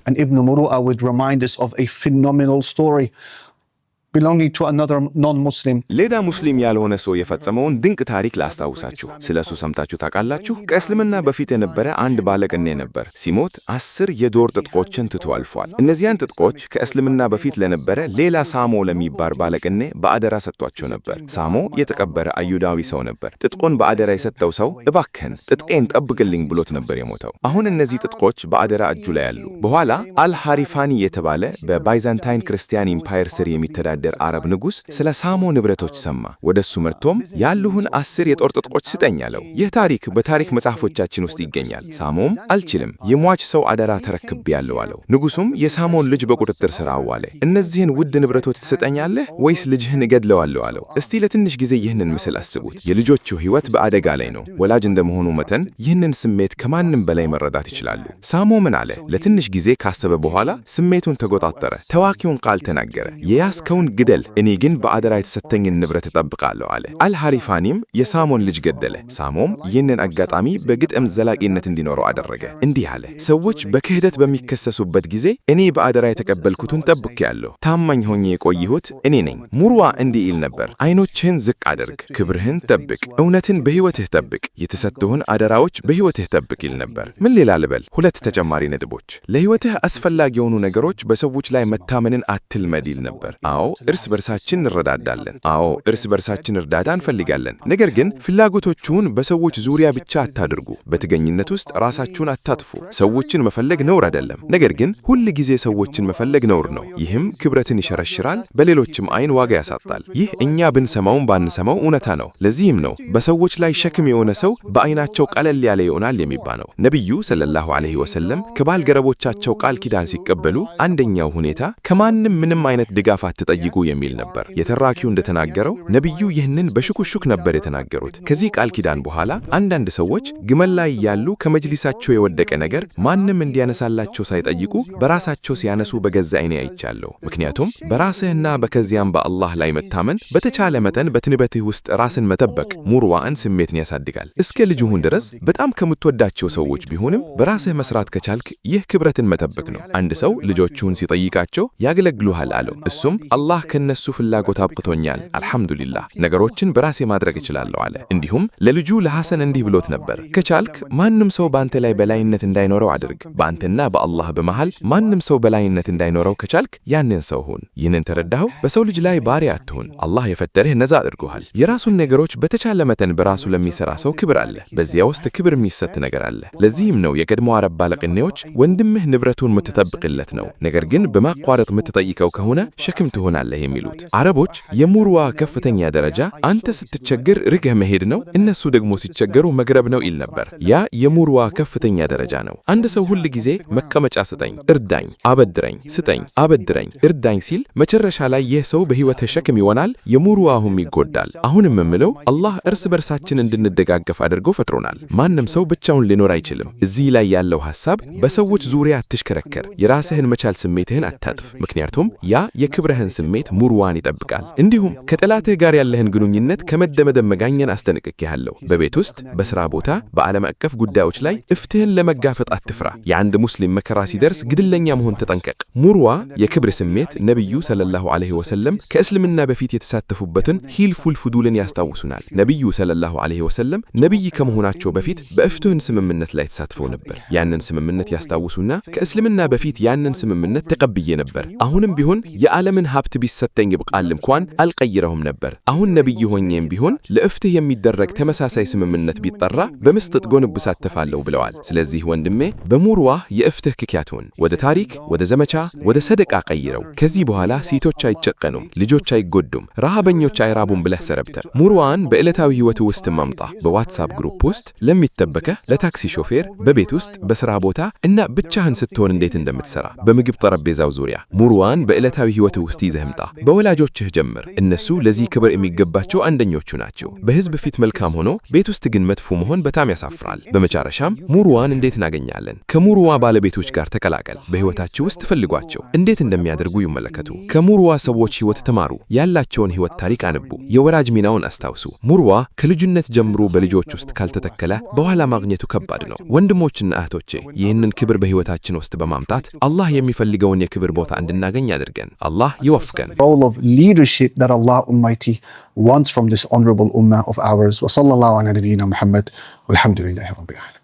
And Ibn Muru'a would remind us of a phenomenal story belonging to another non-Muslim. ሌላ ሙስሊም ያልሆነ ሰው የፈጸመውን ድንቅ ታሪክ ላስታውሳችሁ። ስለሱ ሰምታችሁ ታውቃላችሁ? ከእስልምና በፊት የነበረ አንድ ባለቅኔ ነበር። ሲሞት 10 የዶር ጥጥቆችን ትቶ አልፏል። እነዚያን ጥጥቆች ከእስልምና በፊት ለነበረ ሌላ ሳሞ ለሚባል ባለቅኔ በአደራ ሰጥቷቸው ነበር። ሳሞ የተቀበረ አይሁዳዊ ሰው ነበር። ጥጥቁን በአደራ የሰጠው ሰው እባክህን ጥጥቄን ጠብቅልኝ ብሎት ነበር የሞተው። አሁን እነዚህ ጥጥቆች በአደራ እጁ ላይ ያሉ። በኋላ አልሃሪፋኒ የተባለ በባይዛንታይን ክርስቲያን ኢምፓየር ስር የሚተዳደር አረብ ንጉስ ስለ ሳሞ ንብረቶች ሰማ። ወደሱ መርቶም ያሉህን 10 የጦር ጥጥቆች ስጠኝ አለው። ይህ ታሪክ በታሪክ መጽሐፎቻችን ውስጥ ይገኛል። ሳሞም አልችልም፣ የሟች ሰው አደራ ተረክቤያለሁ አለው። ንጉሱም የሳሞን ልጅ በቁጥጥር ስር አዋለ። እነዚህን ውድ ንብረቶች ትሰጠኛለህ ወይስ ልጅህን እገድለዋለሁ አለው። እስቲ ለትንሽ ጊዜ ይህንን ምስል አስቡት። የልጆቹ ህይወት በአደጋ ላይ ነው። ወላጅ እንደመሆኑ መጠን ይህንን ስሜት ከማንም በላይ መረዳት ይችላሉ። ሳሞ ምን አለ? ለትንሽ ጊዜ ካሰበ በኋላ ስሜቱን ተቆጣጠረ። ተዋኪውን ቃል ተናገረ። የያዝከውን ግደል፣ እኔ ግን በአደራ የተሰጠኝን ንብረት እጠብቃለሁ አለ። አልሃሪፋኒም የሳሞን ልጅ ገደለ። ሳሞም ይህንን አጋጣሚ በግጥም ዘላቂነት እንዲኖረው አደረገ። እንዲህ አለ: ሰዎች በክህደት በሚከሰሱበት ጊዜ እኔ በአደራ የተቀበልኩትን ጠብቄያለሁ። ታማኝ ሆኜ የቆየሁት እኔ ነኝ። ሙርዋ እንዲህ ይል ነበር: አይኖችህን ዝቅ አድርግ፣ ክብርህን ጠብቅ፣ እውነትን በሕይወትህ ጠብቅ፣ የተሰጡህን አደራዎች በሕይወትህ ጠብቅ ይል ነበር። ምን ሌላ ልበል? 2 ተጨማሪ ነጥቦች። ለሕይወትህ አስፈላጊ የሆኑ ነገሮች በሰዎች ላይ መታመንን አትልመድ ይል ነበር። አዎ እርስ በርሳችን እንረዳዳለን። አዎ እርስ በርሳችን እርዳታ እንፈልጋለን። ነገር ግን ፍላጎቶቹን በሰዎች ዙሪያ ብቻ አታድርጉ። በትገኝነት ውስጥ ራሳችሁን አታጥፉ። ሰዎችን መፈለግ ነውር አይደለም፣ ነገር ግን ሁል ጊዜ ሰዎችን መፈለግ ነውር ነው። ይህም ክብረትን ይሸረሽራል፣ በሌሎችም አይን ዋጋ ያሳጣል። ይህ እኛ ብንሰማውም ባንሰማው እውነታ ነው። ለዚህም ነው በሰዎች ላይ ሸክም የሆነ ሰው በአይናቸው ቀለል ያለ ይሆናል የሚባለው። ነቢዩ ሰለላሁ ዐለይሂ ወሰለም ከባልደረቦቻቸው ቃል ኪዳን ሲቀበሉ አንደኛው ሁኔታ ከማንም ምንም አይነት ድጋፍ አትጠይቁ የሚል ነበር። የተራኪው እንደተናገረው ነቢዩ ይህንን በሽኩሽክ ነበር የተናገሩት። ከዚህ ቃል ኪዳን በኋላ አንዳንድ ሰዎች ግመል ላይ ያሉ ከመጅሊሳቸው የወደቀ ነገር ማንም እንዲያነሳላቸው ሳይጠይቁ በራሳቸው ሲያነሱ በገዛ አይኔ አይቻለሁ። ምክንያቱም በራስህና በከዚያም በአላህ ላይ መታመን፣ በተቻለ መጠን በትንበትህ ውስጥ ራስን መጠበቅ ሙርዋን ስሜትን ያሳድጋል። እስከ ልጅሁን ድረስ በጣም ከምትወዳቸው ሰዎች ቢሆንም በራስህ መስራት ከቻልክ ይህ ክብረትን መጠበቅ ነው። አንድ ሰው ልጆቹን ሲጠይቃቸው ያገለግሉሃል አለው። እሱም አላህ ከነሱ ፍላጎት አብቅቶኛል፣ አልሐምዱሊላህ ነገሮችን በራሴ ማድረግ እችላለሁ አለ። እንዲሁም ለልጁ ለሐሰን እንዲህ ብሎት ነበር: ከቻልክ ማንም ሰው በአንተ ላይ በላይነት እንዳይኖረው አድርግ። በአንተና በአላህ በመሃል ማንም ሰው በላይነት እንዳይኖረው ከቻልክ ያንን ሰው ሁን። ይህንን ተረዳኸው? በሰው ልጅ ላይ ባሪያ አትሁን። አላህ የፈጠረህ ነፃ አድርጎሃል። የራሱን ነገሮች በተቻለ መጠን በራሱ ለሚሰራ ሰው ክብር አለ። በዚያ ውስጥ ክብር የሚሰጥ ነገር አለ። ለዚህም ነው የቀድሞ አረብ ባለቅኔዎች ወንድምህ ንብረቱን የምትጠብቅለት ነው፣ ነገር ግን በማቋረጥ የምትጠይቀው ከሆነ ሸክም ትሆናለህ የሚሉት። አረቦች የሙርዋ ከፍተኛ ደረጃ አንተ ስትቸገር ርገህ መሄድ ነው፣ እነሱ ደግሞ ሲቸገሩ መግረብ ነው ይል ነበር። ያ የሙርዋ ከፍተኛ ደረጃ ነው። አንድ ሰው ሁል ጊዜ መቀመጫ ስጠኝ፣ እርዳኝ፣ አበድረኝ፣ ስጠኝ፣ አበድረኝ፣ እርዳኝ ሲል መጨረሻ ላይ ይህ ሰው በሕይወትህ ሸክም ይሆናል፣ የሙርዋሁም ይጎዳል። አሁንም የምለው አላህ እርስ በርሳችን እንድንደጋገፍ አድርጎ ፈጥሮናል። ማንም ሰው ብቻውን ሊኖር አይችልም። እዚህ ላይ ያለው ሐሳብ በሰዎች ዙሪያ አትሽከረከር፣ የራስህን መቻል ስሜትህን አታጥፍ። ምክንያቱም ያ የክብረህን ስሜት ሙርዋን ይጠብቃል። እንዲሁም ከጠላትህ ጋር ያለህን ግንኙነት ከመደመደም መጋኘን አስጠነቅቄሃለሁ። በቤት ውስጥ፣ በሥራ ቦታ፣ በዓለም አቀፍ ጉዳዮች ላይ እፍትህን ለመጋፈጥ አትፍራ። የአንድ ሙስሊም መከራ ሲደርስ ግድለኛ መሆን ተጠንቀቅ። ሙርዋ የክብር ስሜት ነቢዩ ሰለላሁ ዐለይሂ ወሰለም ከእስልምና በፊት የተሳተፉበትን ሂልፉል ፉዱልን ያስታውሱናል። ነቢዩ ሰለላሁ ዐለይሂ ወሰለም ነቢይ ከመሆናቸው በፊት በእፍትህን ስምምነት ላይ ተሳትፈው ነበር። ያንን ስምምነት ያስታውሱና ከእስልምና በፊት ያንን ስምምነት ተቀብዬ ነበር፣ አሁንም ቢሆን የዓለምን ሀብት ቢሰጠኝ ይብቃል እንኳን አልቀይረውም ነበር። አሁን ነቢይ ሆኜም ቢሆን ለእፍትህ የሚደረግ ተመሳሳይ ስምምነት ቢጠራ በምስጥጥ ጎን እሳተፋለሁ ብለዋል። ስለዚህ ወንድሜ በሙርዋህ የእፍትህ ክኪያቱን ወደ ታሪክ፣ ወደ ዘመቻ፣ ወደ ሰደቃ ቀይረው። ከዚህ በኋላ ሴቶች አይጨቀኑም፣ ልጆች አይጎዱም፣ ረሃበኞች አይራቡም ብለህ ሰረብተ ሙርዋን በዕለታዊ ሕይወት ውስጥ ማምጣ። በዋትሳፕ ግሩፕ ውስጥ ለሚጠበከህ፣ ለታክሲ ሾፌር፣ በቤት ውስጥ፣ በሥራ ቦታ እና ብቻህን ስትሆን እንዴት እንደምትሰራ በምግብ ጠረጴዛው ዙሪያ ሙርዋን በዕለታዊ ሕይወት ውስጥ ይዘህም አምጣ። በወላጆችህ ጀምር። እነሱ ለዚህ ክብር የሚገባቸው አንደኞቹ ናቸው። በሕዝብ ፊት መልካም ሆኖ ቤት ውስጥ ግን መጥፎ መሆን በጣም ያሳፍራል። በመጨረሻም ሙሩዋን እንዴት እናገኛለን? ከሙሩዋ ባለቤቶች ጋር ተቀላቀል። በሕይወታችሁ ውስጥ ፈልጓቸው። እንዴት እንደሚያደርጉ ይመለከቱ። ከሙሩዋ ሰዎች ሕይወት ተማሩ። ያላቸውን ሕይወት ታሪክ አንቡ። የወራጅ ሚናውን አስታውሱ። ሙሩዋ ከልጅነት ጀምሮ በልጆች ውስጥ ካልተተከለ በኋላ ማግኘቱ ከባድ ነው። ወንድሞችና እህቶቼ ይህንን ክብር በሕይወታችን ውስጥ በማምጣት አላህ የሚፈልገውን የክብር ቦታ እንድናገኝ አድርገን። አላህ ይወፍቀን። Role of leadership that Allah Almighty wants from this honorable ummah of ours. Wa sallallahu ala nabiyyina Muhammad. Walhamdulillahi rabbil alamin.